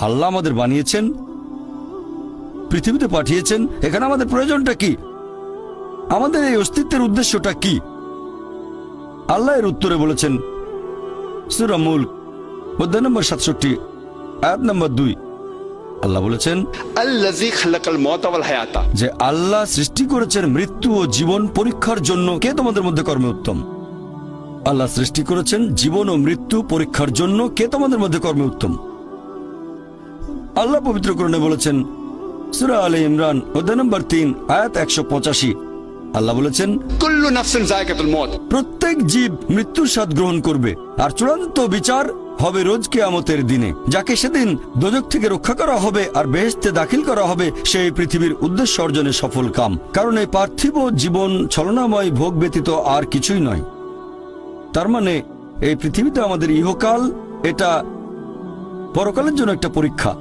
আল্লাহ আমাদের বানিয়েছেন, পৃথিবীতে পাঠিয়েছেন, এখানে আমাদের প্রয়োজনটা কি, আমাদের এই অস্তিত্বের উদ্দেশ্যটা কি? আল্লাহ এর উত্তরে বলেছেন সূরা মুলক অধ্যায় নম্বর 67 আয়াত নম্বর 2। আল্লাহ বলেছেন আল্লাযী খালাকাল মাউতা ওয়াল হায়াতা, যে আল্লাহ সৃষ্টি করেছেন মৃত্যু ও জীবন পরীক্ষার জন্য। কে তোমাদের মধ্যে কর্মে উত্তম? আল্লাহ সৃষ্টি করেছেন জীবন ও মৃত্যু পরীক্ষার জন্য। কে তোমাদের মধ্যে কর্মে উত্তম? আল্লাহ পবিত্র কোরআনে বলেছেন সূরা আলে ইমরান অধ্যায় নম্বর 3 আয়াত 185। আল্লাহ বলেছেন কুল্লু নাফসিন যায়কাতুল মউত, প্রত্যেক জীব মৃত্যুর স্বাদ গ্রহণ করবে, আর চূড়ান্ত বিচার হবে রোজ কিয়ামতের দিনে। যাকে সেদিন দোজখ থেকে রক্ষা করা হবে আর বেহেশতে দাখিল করা হবে, সেই পৃথিবীর উদ্দেশ্য অর্জনে সফল কাম। কারণ এই পার্থিব জীবন ছলনাময় ভোগ ব্যতীত আর কিছুই নয়। তার মানে এই পৃথিবীতে আমাদের ইহকাল, এটা পরকালের জন্য একটা পরীক্ষা।